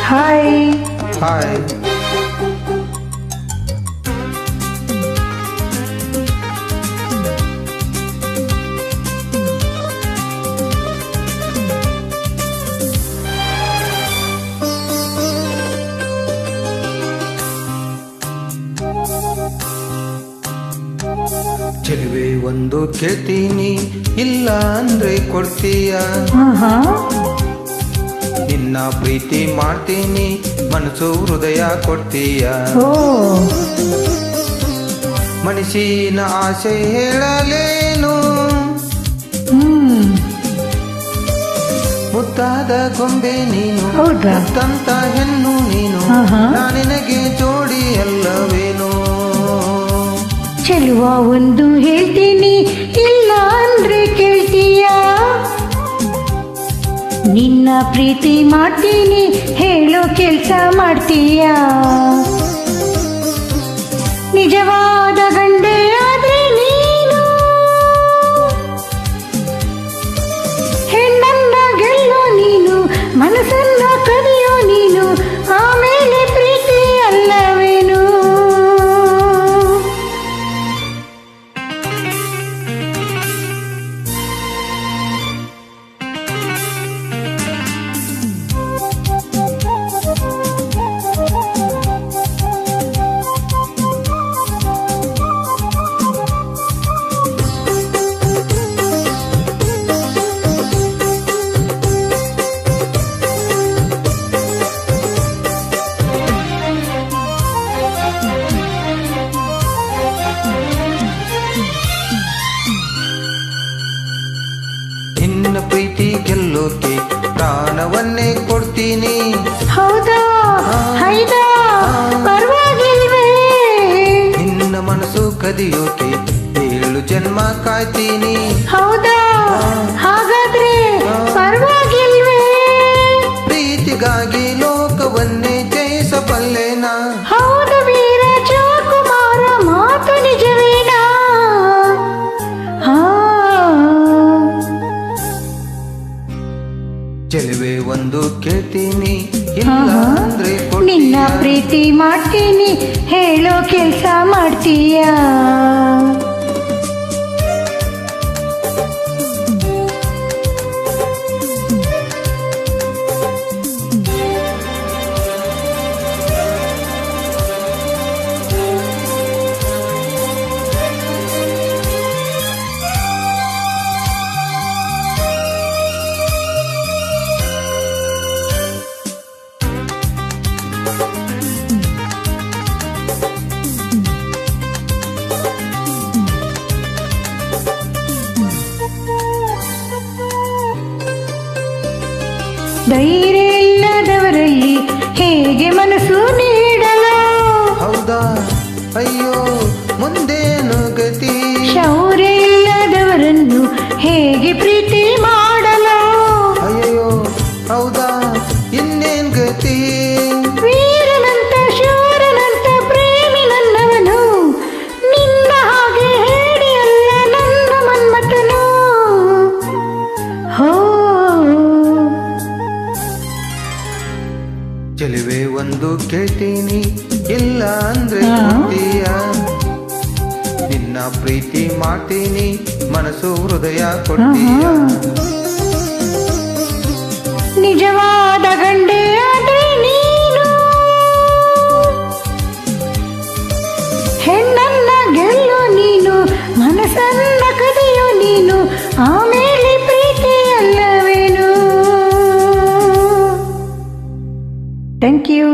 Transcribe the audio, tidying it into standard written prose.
Hi. Hi. ಚೆಲುವೆ ಒಂದು ಕೇಳ್ತೀನಿ, ಇಲ್ಲ ಅಂದ್ರೆ ಕೊಡ್ತೀಯ? ನಿನ್ನ ಪ್ರೀತಿ ಮಾಡ್ತೀನಿ, ಮನಸ್ಸು ಹೃದಯ ಕೊಡ್ತೀಯ? ಮನಸ್ಸಿನ ಆಸೆ ಹೇಳಲೇನು, ಮುದ್ದಾದ ಗೊಂಬೆ ನೀನು, ಮುತ್ತಂತ ಹೆಣ್ಣು ನೀನು, ನಾನಿನಗೆ ಜೋಡಿ ಅಲ್ಲವೇನು? ಚೆಲುವ ಒಂದು ಹೇಳ್ತೀನಿ, ಇಲ್ಲ ಅಂದ್ರೆ ಕೇಳ್ತೀಯ? ನಿನ್ನ ಪ್ರೀತಿ ಮಾಡ್ತೀನಿ, ಹೇಳೋ ಕೆಲ್ಸ ಮಾಡ್ತೀಯ? ನಿಜವಾದ ಗಂಡೆ ಆದ್ರೆ ನೀನು, ಹೆಣ್ಣನ್ನ ಗೆಲ್ಲೋ ನೀನು, ಮನಸ್ಸನ್ನ ಕದಿಯೋ ನೀನು, ಆಮೇಲೆ ಪ್ರೀತಿ ಅಲ್ಲವೇನು? ನಿನ್ನ ಪ್ರೀತಿ ಗೆಲ್ಲೋಕೆ ಪ್ರಾಣವನ್ನೇ ಕೊಡ್ತೀನಿ. ಹೌದಾ? ಹೈದಾ? ಪರವಾಗಿಲ್ವೇ? ನಿನ್ನ ಮನಸ್ಸು ಕದಿಯೋಕೆ 7 ಜನ್ಮ ಕಾಯ್ತೀನಿ. ಹೌದಾ? ಹಾಗಾದ್ರೆ ಪರವಾಗಿಲ್ವೇ? ಪ್ರೀತಿಗಾಗಿ ಲೋಕವನ್ನೇ ಜಯಿಸಬಲ್ಲೆನಾ? ಹೌದು ವೀರ ಜಯಕುಮಾರ, ಮಾತು ನಿಜವೇನಾ? ಚೆಲುವೆ ಒಂದು ಕೇಳ್ತೀನಿ, ಇಲ್ಲ ಅಂದ್ರೆ ನಿನ್ನ ಪ್ರೀತಿ ಮಾಡ್ತೀನಿ, ಹೇಳೋ ಕೆಲ್ಸ ಮಾಡ್ತೀಯ? ಧೈರ್ಯ ಇಲ್ಲದವರಲ್ಲಿ ಹೇಗೆ ಮನಸ್ಸು ನೀಡಲು? ಹೌದಾ? ಅಯ್ಯೋ ಮುಂದೇನು ಗತಿ? ಶೌರ್ಯ ಇಲ್ಲದವರನ್ನು ಹೇಗೆ ಪ್ರೀತಿ ಮಾಡಲು? ಅಯ್ಯೋ ಹೌದಾ? ಇನ್ನೇನ್ ಗತಿ? ವೀರನಂತ ಶೂರನಂತ ಪ್ರೇಮಿ ನನ್ನವನು, ನಿನ್ನ ಹಾಗೆ ಹೇಳಿ ಅಲ್ಲ ನನ್ನ ಮನ್ಮಥನು. ಹೋ ಚೆಲುವೆ ಒಂದು ಕೇಳ್ತೀನಿ, ಇಲ್ಲ ಅಂದ್ರೆ ಕೊಡ್ತೀಯ? ನಿನ್ನ ಪ್ರೀತಿ ಮಾಡ್ತೀನಿ, ಮನಸ್ಸು ಹೃದಯ ಕೊಡ್ತೀಯ? ನಿಜವಾದ ಗಂಡೆ ಆದ್ರೆ ನೀನು, ಹೆಣ್ಣನ್ನ ಗೆಲ್ಲೋ ನೀನು, ಮನಸ್ಸನ್ನ ಕದಿಯೋ ನೀನು, ಆಮೇಲೆ ಪ್ರೀತಿ ಅಲ್ಲವೇನು? Thank you.